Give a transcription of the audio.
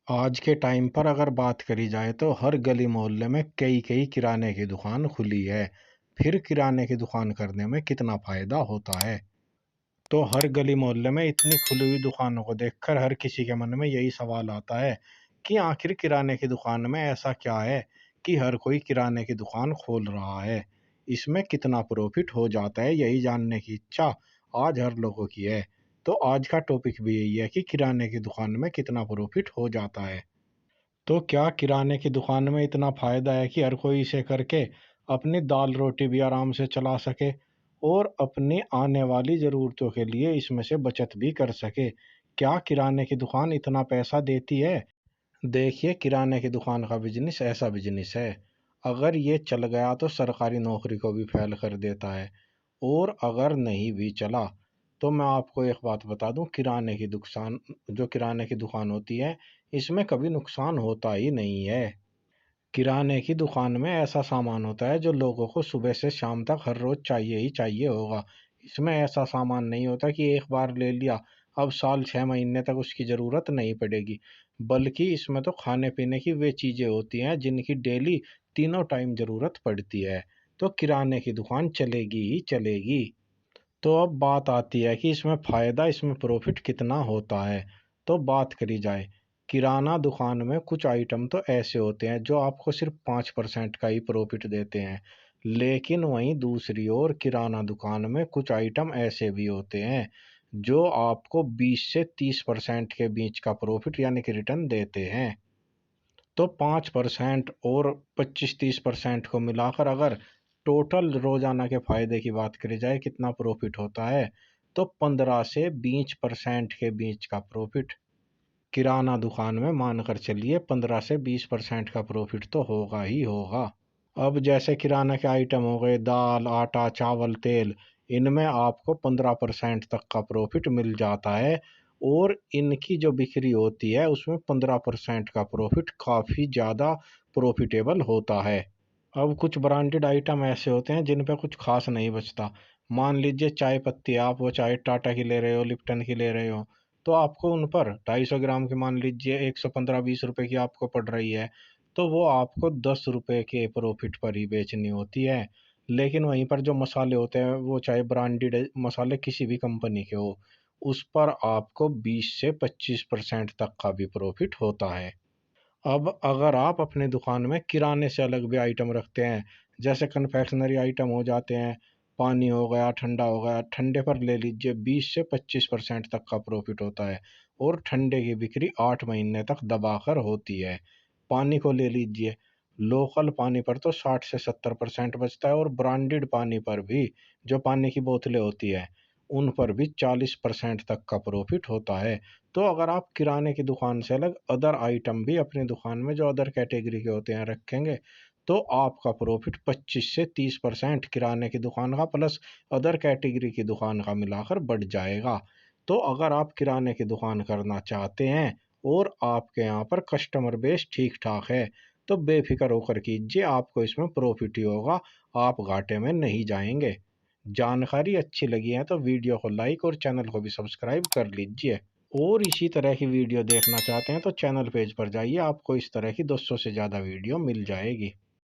आज के टाइम पर अगर बात करी जाए तो हर गली मोहल्ले में कई कई किराने की दुकान खुली है। फिर किराने की दुकान करने में कितना फायदा होता है। तो हर गली मोहल्ले में इतनी खुली हुई दुकानों को देखकर हर किसी के मन में यही सवाल आता है कि आखिर किराने की दुकान में ऐसा क्या है कि हर कोई किराने की दुकान खोल रहा है। इसमें कितना प्रॉफिट हो जाता है, यही जानने की इच्छा आज हर लोगों की है। तो आज का टॉपिक भी यही है कि किराने की दुकान में कितना प्रॉफिट हो जाता है। तो क्या किराने की दुकान में इतना फ़ायदा है कि हर कोई इसे करके अपनी दाल-रोटी भी आराम से चला सके और अपनी आने वाली ज़रूरतों के लिए इसमें से बचत भी कर सके? क्या किराने की दुकान इतना पैसा देती है? देखिए, किराने की दुकान का बिज़नेस ऐसा बिज़नेस है, अगर ये चल गया तो सरकारी नौकरी को भी फ़ेल कर देता है। और अगर नहीं भी चला, तो मैं आपको एक बात बता दूँ, किराने की दुकान होती है, इसमें कभी नुकसान होता ही नहीं है। किराने की दुकान में ऐसा सामान होता है जो लोगों को सुबह से शाम तक हर रोज़ चाहिए ही चाहिए होगा। इसमें ऐसा सामान नहीं होता कि एक बार ले लिया, अब साल 6 महीने तक उसकी ज़रूरत नहीं पड़ेगी। बल्कि इसमें तो खाने-पीने की वे चीज़ें होती हैं जिनकी डेली तीनों टाइम ज़रूरत पड़ती है। तो किराने की दुकान चलेगी ही चलेगी। तो अब बात आती है कि इसमें फ़ायदा, इसमें प्रॉफ़िट कितना होता है। तो बात करी जाए, किराना दुकान में कुछ आइटम तो ऐसे होते हैं जो आपको सिर्फ़ 5% का ही प्रॉफ़िट देते हैं। लेकिन वहीं दूसरी ओर किराना दुकान में कुछ आइटम ऐसे भी होते हैं जो आपको 20 से 30% के बीच का प्रॉफ़िट यानी कि रिटर्न देते हैं। तो 5% और 25-30% को मिलाकर अगर टोटल रोज़ाना के फ़ायदे की बात करी जाए कितना प्रॉफ़िट होता है, तो 15 से 20% के बीच का प्रॉफ़िट किराना दुकान में मानकर चलिए 15 से 20% का प्रॉफ़िट तो होगा ही होगा। अब जैसे किराना के आइटम हो गए दाल, आटा, चावल, तेल, इनमें आपको 15% तक का प्रॉफ़िट मिल जाता है और इनकी जो बिक्री होती है उसमें 15% का प्रॉफ़िट काफ़ी ज़्यादा प्रॉफ़िटेबल होता है। अब कुछ ब्रांडेड आइटम ऐसे होते हैं जिन पे कुछ ख़ास नहीं बचता। मान लीजिए चाय पत्ती, आप वो चाय टाटा की ले रहे हो, लिप्टन की ले रहे हो, तो आपको उन पर 250 ग्राम की मान लीजिए 115-20 रुपए की आपको पड़ रही है, तो वो आपको 10 रुपए के प्रॉफ़िट पर ही बेचनी होती है। लेकिन वहीं पर जो मसाले होते हैं, वो चाहे ब्रांडेड मसाले किसी भी कंपनी के हो, उस पर आपको 20 से 25% तक का भी प्रॉफ़िट होता है। अब अगर आप अपनी दुकान में किराने से अलग भी आइटम रखते हैं, जैसे कन्फेक्शनरी आइटम हो जाते हैं, पानी हो गया, ठंडा हो गया, ठंडे पर ले लीजिए 20 से 25% तक का प्रॉफ़िट होता है और ठंडे की बिक्री 8 महीने तक दबाकर होती है। पानी को ले लीजिए, लोकल पानी पर तो 60 से 70% बचता है और ब्रांडेड पानी पर भी, जो पानी की बोतलें होती हैं, उन पर भी 40% तक का प्रॉफ़िट होता है। तो अगर आप किराने की दुकान से अलग अदर आइटम भी अपनी दुकान में जो अदर कैटेगरी के होते हैं रखेंगे, तो आपका प्रॉफ़िट 25 से 30% किराने की दुकान का प्लस अदर कैटेगरी की दुकान का मिलाकर बढ़ जाएगा। तो अगर आप किराने की दुकान करना चाहते हैं और आपके यहाँ पर कस्टमर बेस ठीक-ठाक है, तो बेफ़िक्र होकर कीजिए, आपको इसमें प्रॉफ़िट ही होगा, आप घाटे में नहीं जाएँगे। जानकारी अच्छी लगी है तो वीडियो को लाइक और चैनल को भी सब्सक्राइब कर लीजिए। और इसी तरह की वीडियो देखना चाहते हैं तो चैनल पेज पर जाइए, आपको इस तरह की 200 से ज़्यादा वीडियो मिल जाएगी।